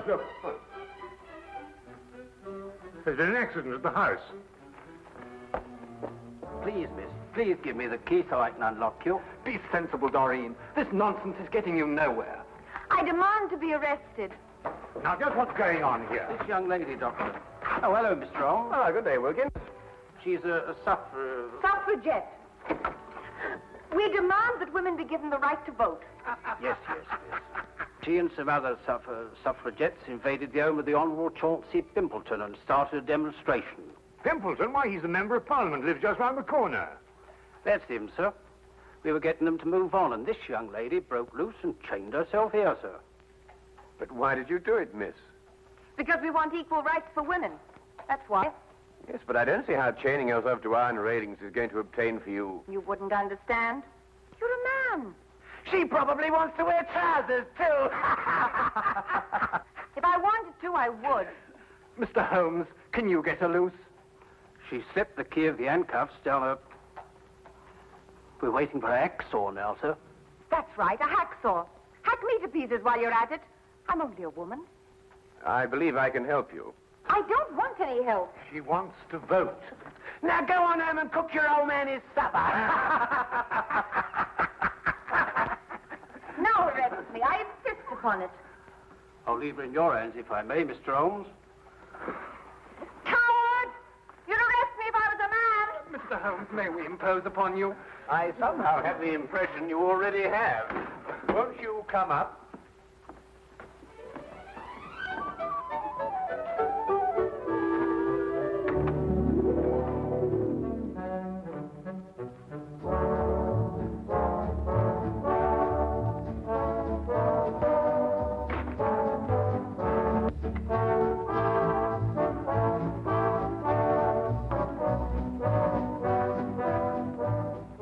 Watch your foot. There's been an accident at the house. Please, miss, please give me the key so I can unlock you. Be sensible, Doreen. This nonsense is getting you nowhere. I demand to be arrested. Now, just what's going on here? This young lady, Doctor. Oh, hello, Mr. Holmes. Oh, good day, Wilkins. She's a Suffragette. We demand that women be given the right to vote. Yes. She and some other suffragettes invaded the home of the Honourable Chauncey Pimpleton and started a demonstration. Pimpleton? Why, he's a member of Parliament, lives just round the corner. That's him, sir. We were getting them to move on, and this young lady broke loose and chained herself here, sir. But why did you do it, miss? Because we want equal rights for women. That's why. Yes, but I don't see how chaining yourself to iron railings is going to obtain for you. You wouldn't understand. You're a man. She probably wants to wear trousers, too. If I wanted to, I would. Mr. Holmes, can you get her loose? She slipped the key of the handcuffs down her... We're waiting for a hacksaw now, sir. That's right, a hacksaw. Hack me to pieces while you're at it. I'm only a woman. I believe I can help you. I don't want any help. She wants to vote. Now go on home and cook your old man his supper. Now arrest me. I insist upon it. I'll leave her in your hands, if I may, Mr. Holmes. Coward! You'd arrest me if I was a man. Mr. Holmes, may we impose upon you? I somehow have the impression you already have. Won't you come up?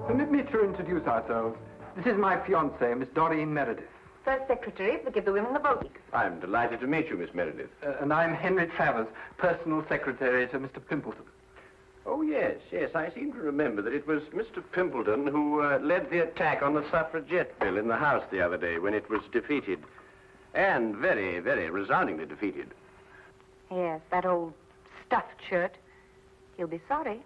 Permit me to introduce ourselves. This is my fiancée, Miss Doreen Meredith. First secretary to give the women the vote. I'm delighted to meet you, Miss Meredith. And I'm Henry Travers, personal secretary to Mr. Pimpleton. Oh, yes. I seem to remember that it was Mr. Pimpleton who led the attack on the suffragette bill in the House the other day when it was defeated. And very, very resoundingly defeated. Yes, that old stuffed shirt. He'll be sorry.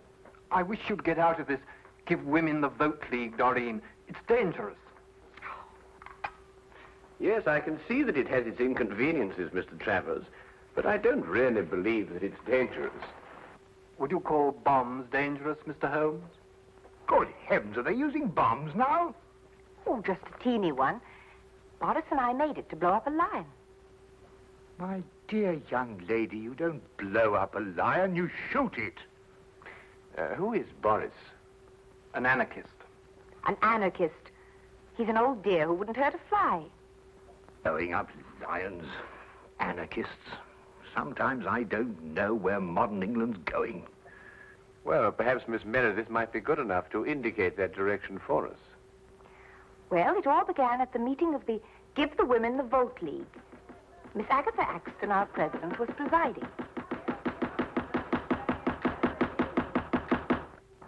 I wish you'd get out of this Give Women the Vote League, Doreen. It's dangerous. Yes, I can see that it has its inconveniences, Mr. Travers, but I don't really believe that it's dangerous. Would you call bombs dangerous, Mr. Holmes? Good heavens, are they using bombs now? Oh, just a teeny one. Boris and I made it to blow up a lion. My dear young lady, you don't blow up a lion, you shoot it. Who is Boris? An anarchist. An anarchist. He's an old dear who wouldn't hurt a fly. Blowing up lions, anarchists. Sometimes I don't know where modern England's going. Well, perhaps Miss Meredith might be good enough to indicate that direction for us. Well, it all began at the meeting of the Give the Women the Vote League. Miss Agatha Axton, our president, was presiding.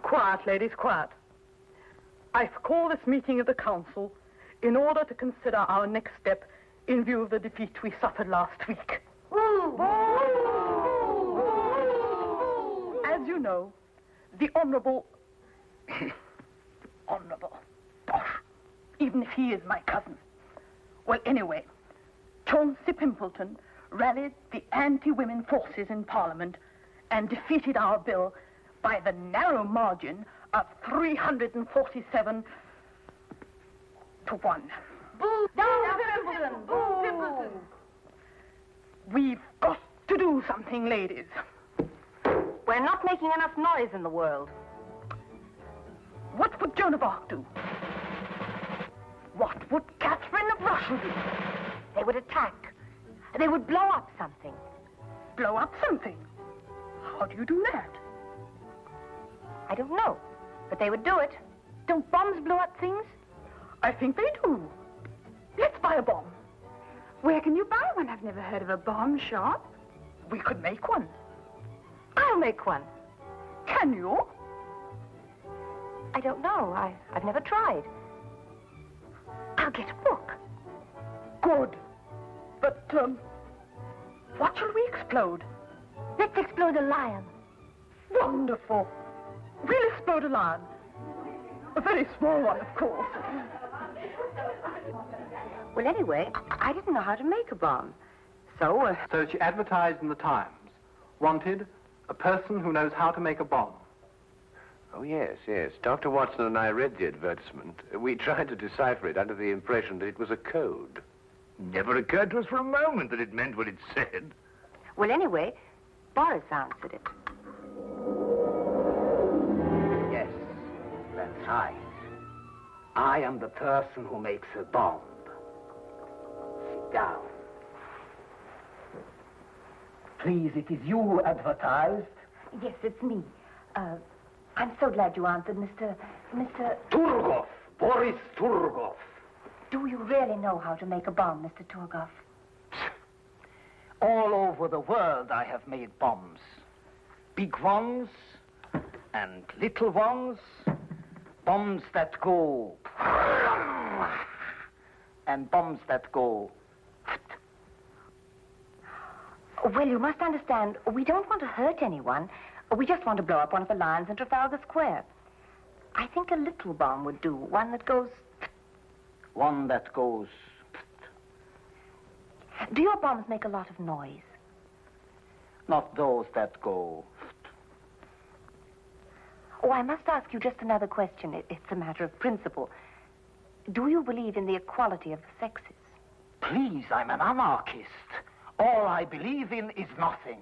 Quiet, ladies, quiet. I've called this meeting of the council in order to consider our next step in view of the defeat we suffered last week. As you know, the Honourable... Honourable... Bosh. Even if he is my cousin. Well, anyway, Chauncey Pimpleton rallied the anti-women forces in Parliament and defeated our bill by the narrow margin of 347 to 1. Boo! Down Pimpleton! Boo! Pimpleton! We've got to do something, ladies. We're not making enough noise in the world. What would Joan of Arc do? What would Catherine of Russia do? They would attack. They would blow up something. Blow up something? How do you do that? I don't know, but they would do it. Don't bombs blow up things? I think they do. Let's buy a bomb. Where can you buy one? I've never heard of a bomb shop. We could make one. I'll make one. Can you? I don't know. I've never tried. I'll get a book. Good. But, What shall we explode? Let's explode a lion. Wonderful. We'll explode a lion. A very small one, of course. Well, anyway, I didn't know how to make a bomb. So, So she advertised in the Times. Wanted, a person who knows how to make a bomb. Oh, yes, yes. Dr. Watson and I read the advertisement. We tried to decipher it under the impression that it was a code. Never occurred to us for a moment that it meant what it said. well, anyway, Boris answered it. Yes, that's right. I am the person who makes a bomb. Sit down. Please, it is you who advertised. Yes, it's me. I'm so glad you answered, Mr. Turgov, Boris Turgov. Do you really know how to make a bomb, Mr. Turgov? All over the world I have made bombs. Big ones and little ones. Bombs that go... and bombs that go... Well, you must understand, we don't want to hurt anyone. We just want to blow up one of the lions in Trafalgar Square. I think a little bomb would do, one that goes... One that goes... Do your bombs make a lot of noise? Not those that go... Oh, I must ask you just another question. It's a matter of principle. Do you believe in the equality of the sexes? Please, I'm an anarchist. All I believe in is nothing.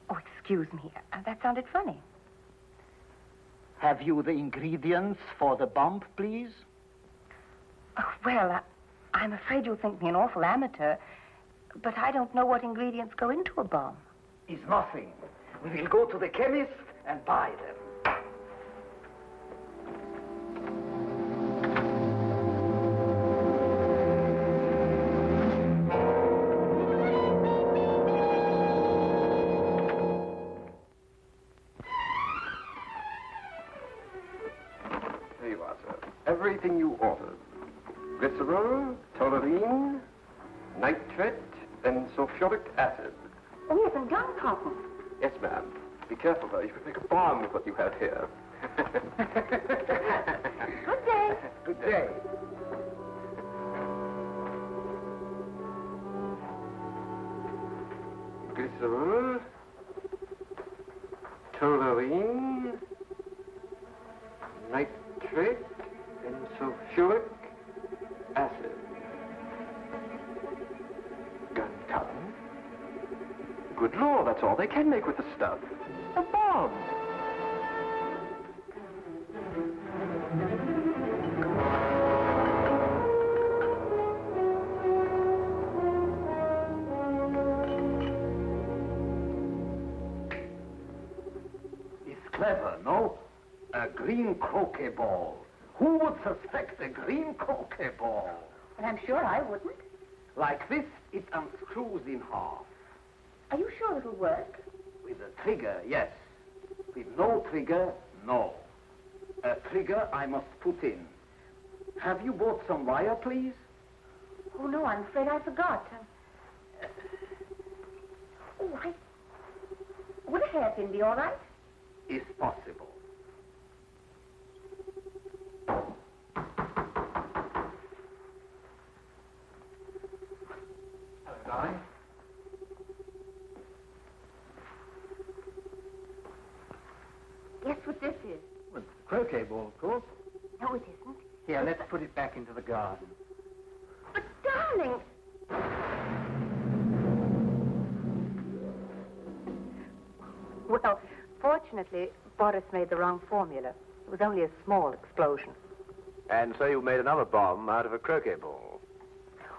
Oh, excuse me. That sounded funny. Have you the ingredients for the bomb, please? Oh, well, I'm afraid you'll think me an awful amateur, but I don't know what ingredients go into a bomb. Is nothing. We will go to the chemist and buy them. There you are, sir. Everything you ordered. Glycerol, toluene, nitrate, and sulfuric acid. Oh, yes, and gunpowder. Yes, ma'am. Be careful, though. You could make a bomb with what you have here. Good day. Good day. Glycerol, toluene, nitrate, and sulfuric acid. Gunpowder. Good Lord, that's all they can make with the stuff. A bomb. It's clever, no? A green croquet ball. Who would suspect a green croquet ball? Well, I'm sure I wouldn't. Like this, it unscrews in half. Are you sure it'll work? With a trigger, yes. With no trigger, no. A trigger I must put in. Have you bought some wire, please? Oh, no, I'm afraid I forgot. Would a hairpin be all right? Is possible. Hello, darling. Guess what this is? Well, croquet ball, of course. No, it isn't. Here, let's put it back into the garden. But, darling... Well, fortunately, Boris made the wrong formula. It was only a small explosion. And so you made another bomb out of a croquet ball.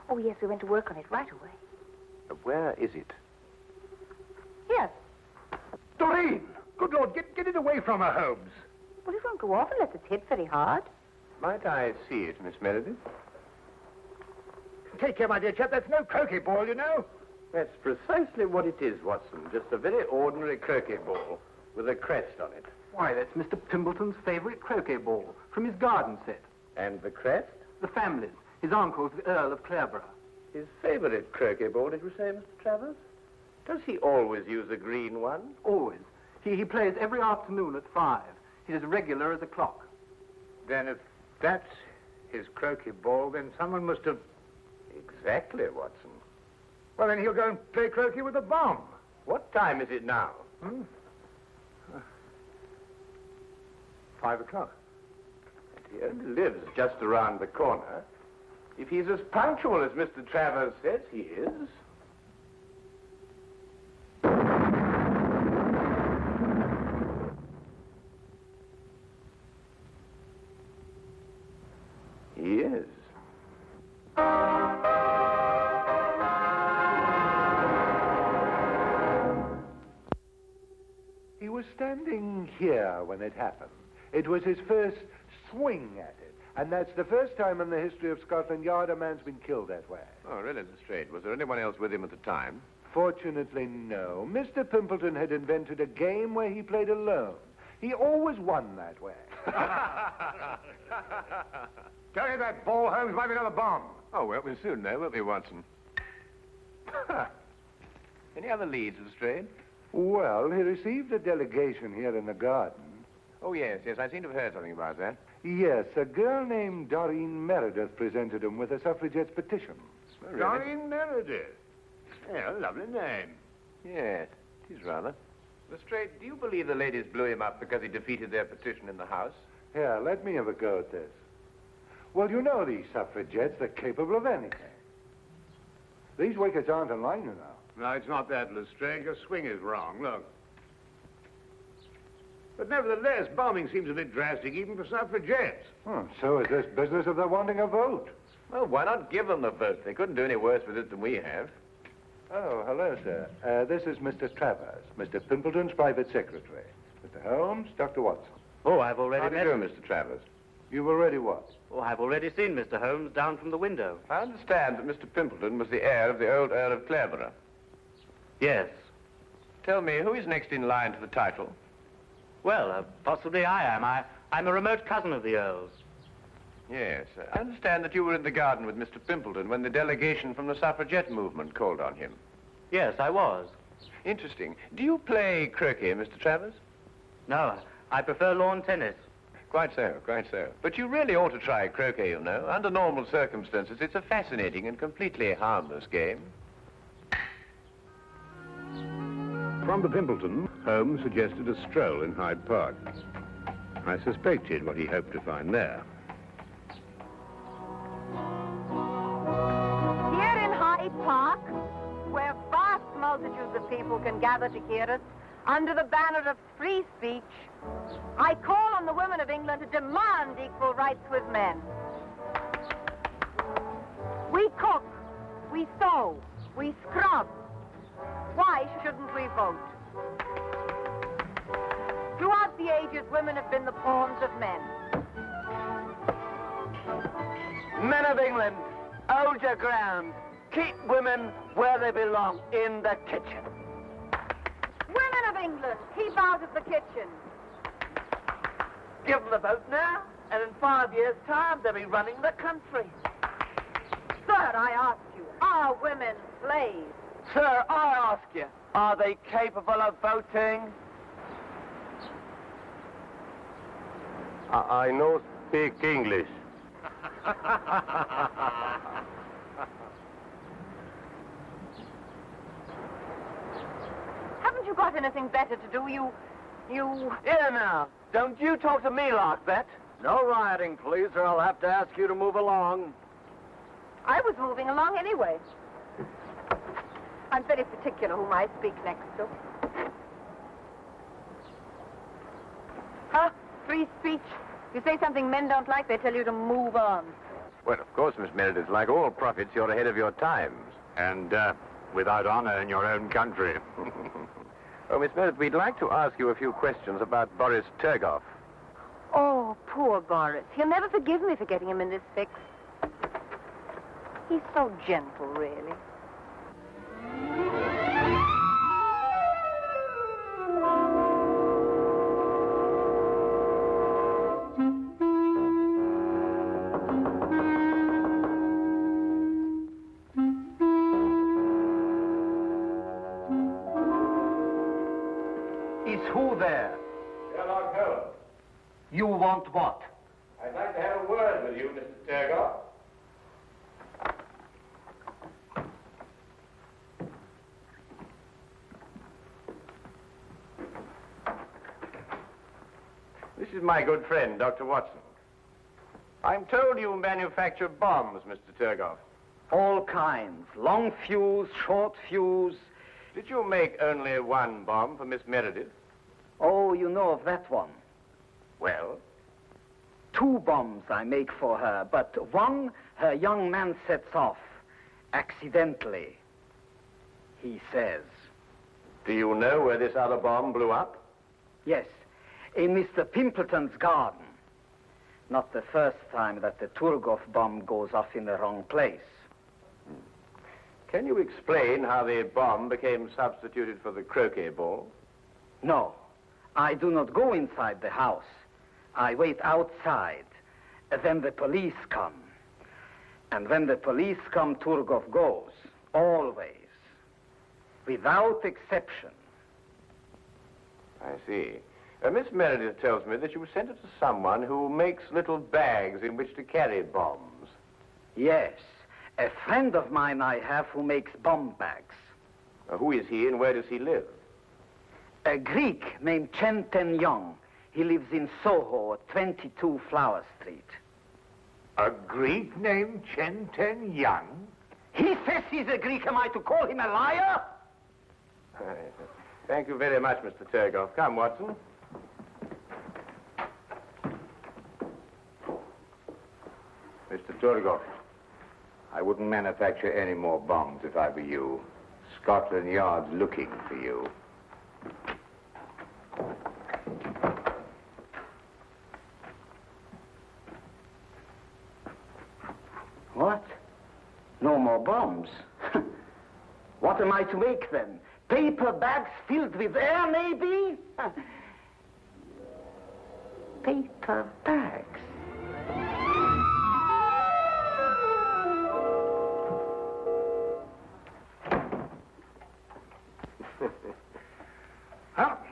Oh, yes, we went to work on it right away. Where is it? Here. Doreen! Good Lord, get it away from her, Holmes. Well, it won't go off unless it's hit very hard. Might I see it, Miss Meredith? Take care, my dear chap. That's no croquet ball, you know. That's precisely what it is, Watson. Just a very ordinary croquet ball with a crest on it. Why, that's Mr. Pimbleton's favorite croquet ball from his garden set. And the crest? The family's. His uncle's the Earl of Clareborough. His favorite croquet ball, did you say, Mr. Travers? Does he always use a green one? Always. He plays every afternoon at 5. He's as regular as a clock. Then if that's his croquet ball, then someone must have... Exactly, Watson. Well, then he'll go and play croquet with a bomb. What time is it now? 5 o'clock. He only lives just around the corner. If he's as punctual as Mr. Travers says he is... He is. He was standing here when it happened. It was his first swing at it. And that's the first time in the history of Scotland Yard a man's been killed that way. Oh, really, Lestrade? Was there anyone else with him at the time? Fortunately, no. Mr. Pimpleton had invented a game where he played alone. He always won that way. Tell you that ball, Holmes, might be another bomb. Oh, well, we'll soon know, won't we, Watson? Any other leads, Lestrade? Well, he received a delegation here in the garden. Oh, yes, I seem to have heard something about that. Yes, a girl named Doreen Meredith presented him with a suffragette's petition. Oh, really? Doreen Meredith. Yeah, lovely name. Yes, it is rather. Lestrade, do you believe the ladies blew him up because he defeated their petition in the House? Here, let me have a go at this. Well, you know these suffragettes, they're capable of anything. These wickets aren't in line, you know. No, it's not that, Lestrade. Your swing is wrong. Look. But nevertheless, bombing seems a bit drastic even for suffragettes. So is this business of their wanting a vote. Well, why not give them the vote? They couldn't do any worse with it than we have. Oh, hello, sir. This is Mr. Travers, Mr. Pimpleton's private secretary. Mr. Holmes, Dr. Watson. Oh, I've already How do you met do, him. Mr. Travers? You've already what? Oh, I've already seen Mr. Holmes down from the window. I understand that Mr. Pimpleton was the heir of the old Earl of Clareborough. Yes. Tell me, who is next in line to the title? Well, possibly I am. I'm a remote cousin of the Earl's. Yes, I understand that you were in the garden with Mr. Pimpleton when the delegation from the suffragette movement called on him. Yes, I was. Interesting. Do you play croquet, Mr. Travers? No, I prefer lawn tennis. Quite so, quite so. But you really ought to try croquet, you know. Under normal circumstances, it's a fascinating and completely harmless game. From the Pimpleton, Holmes suggested a stroll in Hyde Park. I suspected what he hoped to find there. Here in Hyde Park, where vast multitudes of people can gather to hear us, under the banner of free speech, I call on the women of England to demand equal rights with men. We cook, we sew, we scrub. Why shouldn't we vote? Throughout the ages, women have been the pawns of men. Men of England, hold your ground. Keep women where they belong, in the kitchen. Women of England, keep out of the kitchen. Give them the vote now, and in 5 years' time, they'll be running the country. Sir, I ask you, are women slaves? Sir, I ask you, are they capable of voting? I know speak English. Haven't you got anything better to do? You... Here now, don't you talk to me like that. No rioting, please, or I'll have to ask you to move along. I was moving along anyway. I'm very particular whom I speak next to. Huh? Free speech. You say something men don't like, they tell you to move on. Well, of course, Miss Meredith, like all prophets, you're ahead of your times. And without honor in your own country. Oh, Miss Meredith, we'd like to ask you a few questions about Boris Turgoff. Oh, poor Boris. He'll never forgive me for getting him in this fix. He's so gentle, really. who there? Sherlock Holmes. You want what? I'd like to have a word with you, Mr. Turgoff. This is my good friend, Dr. Watson. I'm told you manufacture bombs, Mr. Turgoff. All kinds. Long fuse, short fuse. Did you make only one bomb for Miss Meredith? Oh, you know of that one. Well, 2 bombs I make for her, but one her young man sets off. Accidentally, he says. do you know where this other bomb blew up? Yes, in Mr. Pimpleton's garden. Not the first time that the Turgoff bomb goes off in the wrong place. Can you explain how the bomb became substituted for the croquet ball? No, I do not go inside the house. I wait outside. Then the police come. And when the police come, Turgoff goes. Always. Without exception. I see. Miss Meredith tells me that you sent it to someone who makes little bags in which to carry bombs. Yes, a friend of mine I have who makes bomb bags. Who is he and where does he live? A Greek named Chen Ten Yong. He lives in Soho at 22 Flower Street. A Greek named Chen Ten Yang? He says he's a Greek. Am I to call him a liar? Thank you very much, Mr. Turgoff. Come, Watson. Mr. Turgoff, I wouldn't manufacture any more bombs if I were you. Scotland Yard's looking for you. What? No more bombs? What am I to make then? Paper bags filled with air, maybe? Paper bags.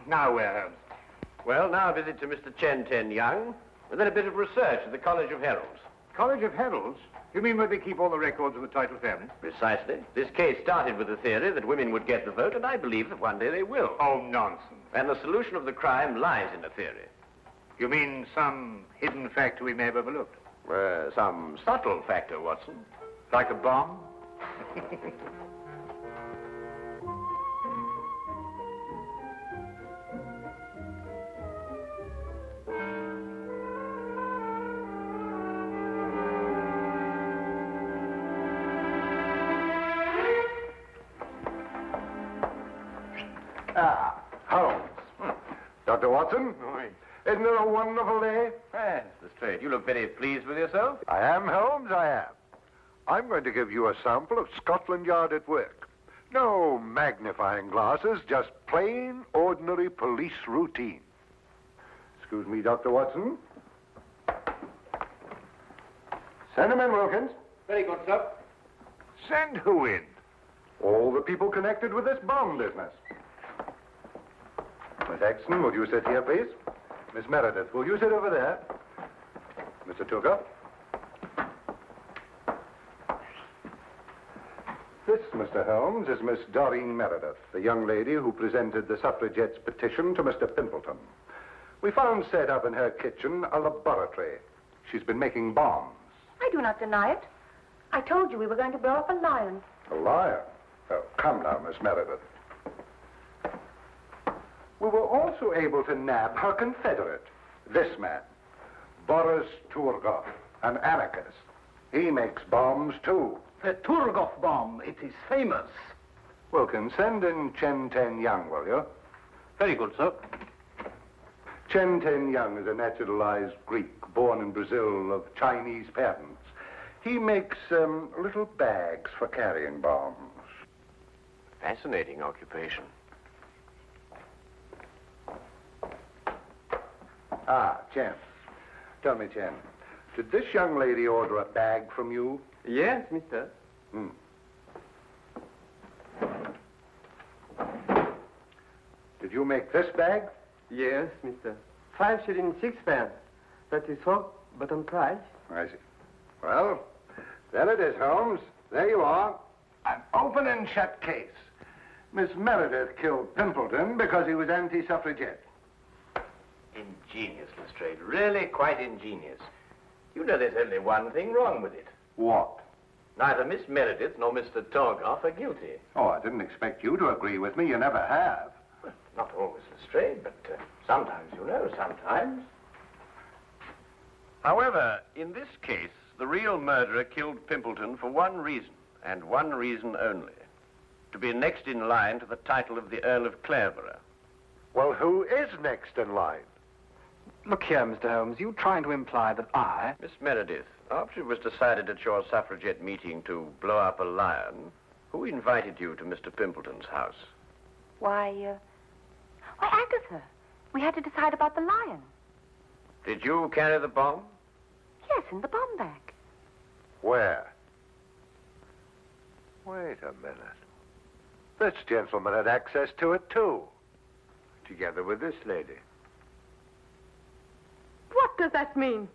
Now where, Holmes? Well, now a visit to Mr. Chen Ten Young, and then a bit of research at the College of Heralds. College of Heralds? You mean where they keep all the records of the title family? Precisely. This case started with the theory that women would get the vote, and I believe that one day they will. Oh, nonsense. And the solution of the crime lies in the theory. You mean some hidden factor we may have overlooked? Some subtle factor, Watson. Like a bomb? Holmes. Dr. Watson? Isn't it a wonderful day? Yes, that's straight. You look very pleased with yourself. I am, Holmes, I am. I'm going to give you a sample of Scotland Yard at work. No magnifying glasses, just plain, ordinary police routine. Excuse me, Dr. Watson. Send him in, Wilkins. Very good, sir. Send who in? All the people connected with this bomb business. Miss Exton, will you sit here, please? Miss Meredith, will you sit over there? Mr. Turgoff? This, Mr. Holmes, is Miss Doreen Meredith, the young lady who presented the suffragettes' petition to Mr. Pimpleton. We found set up in her kitchen a laboratory. She's been making bombs. I do not deny it. I told you we were going to blow up a lion. A liar? Oh, come now, Miss Meredith. We were also able to nab her confederate, this man, Boris Turgoff, an anarchist. He makes bombs, too. The Turgoff bomb, it is famous. Wilkins, send in Chen Ten Young, will you? Very good, sir. Chen Ten Young is a naturalized Greek born in Brazil of Chinese parents. He makes little bags for carrying bombs. Fascinating occupation. Ah, Chen. Tell me, Chen, did this young lady order a bag from you? Yes, mister. Did you make this bag? Yes, mister. 5 shillings 6 pence. That is all, but on price. I see. Well, there it is, Holmes. There you are. An open and shut case. Miss Meredith killed Pimpleton because he was anti-suffragette. Ingenious, Lestrade. Really quite ingenious. You know there's only one thing wrong with it. What? Neither Miss Meredith nor Mr. Torgoff are guilty. Oh, I didn't expect you to agree with me. You never have. Well, not always, Lestrade, but sometimes, you know, sometimes. However, in this case, the real murderer killed Pimpleton for one reason, and one reason only. To be next in line to the title of the Earl of Clareborough. Well, who is next in line? Look here, Mr. Holmes, you trying to imply that I... Miss Meredith, after it was decided at your suffragette meeting to blow up a lion, who invited you to Mr. Pimpleton's house? Why, Agatha, we had to decide about the lion. Did you carry the bomb? Yes, in the bomb bag. Where? Wait a minute. This gentleman had access to it, too. Together with this lady. What does that mean?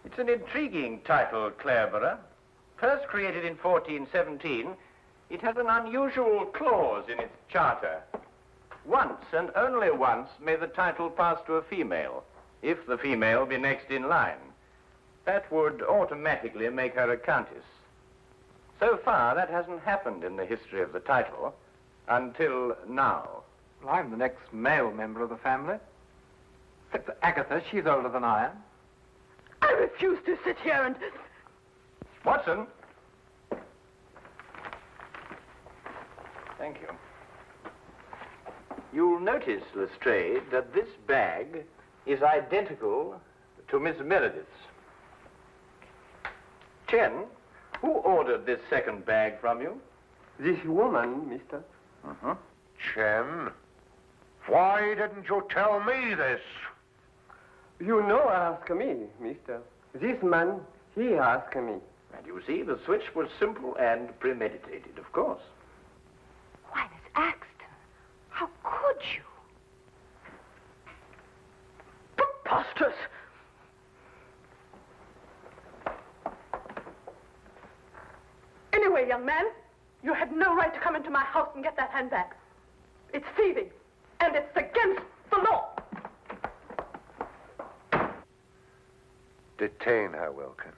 It's an intriguing title, Clareborough. First created in 1417, it has an unusual clause in its charter. Once, and only once, may the title pass to a female, if the female be next in line. That would automatically make her a countess. So far, that hasn't happened in the history of the title, until now. Well, I'm the next male member of the family. Except for Agatha, she's older than I am. I refuse to sit here and... Watson! Thank you. You'll notice, Lestrade, that this bag is identical to Miss Meredith's. Chen, who ordered this second bag from you? This woman, mister. Chen, why didn't you tell me this? You know ask me, mister. This man, he asked me. And you see, the switch was simple and premeditated, of course. Why, Miss Axton, how could you? Preposterous! Anyway, young man, you had no right to come into my house and get that handbag. It's thieving, and it's against the law. Detain her, Wilkins.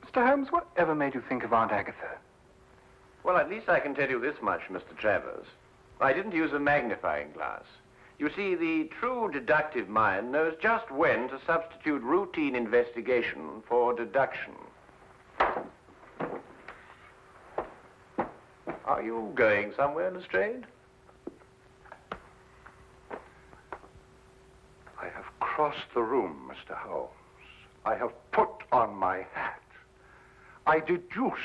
Mr. Holmes, whatever made you think of Aunt Agatha? Well, at least I can tell you this much, Mr. Travers. I didn't use a magnifying glass. You see, the true deductive mind knows just when to substitute routine investigation for deduction. Are you going somewhere, Lestrade? I have crossed the room, Mr. Holmes. I have put on my hat. I deduce,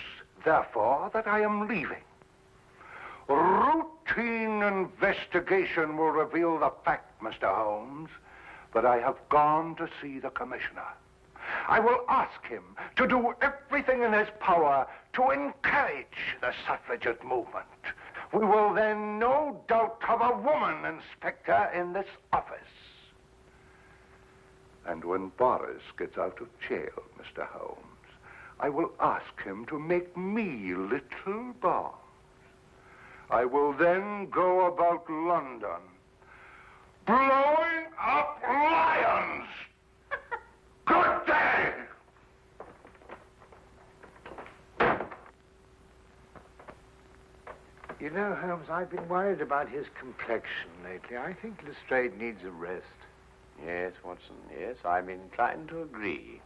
therefore, that I am leaving. Routine investigation will reveal the fact, Mr. Holmes, that I have gone to see the commissioner. I will ask him to do everything in his power to encourage the suffragette movement. We will then no doubt have a woman inspector in this office. And when Boris gets out of jail, Mr. Holmes, I will ask him to make me little bombs. I will then go about London, blowing up lions. Good day! You know, Holmes, I've been worried about his complexion lately. I think Lestrade needs a rest. Yes, Watson, yes, I'm inclined to agree.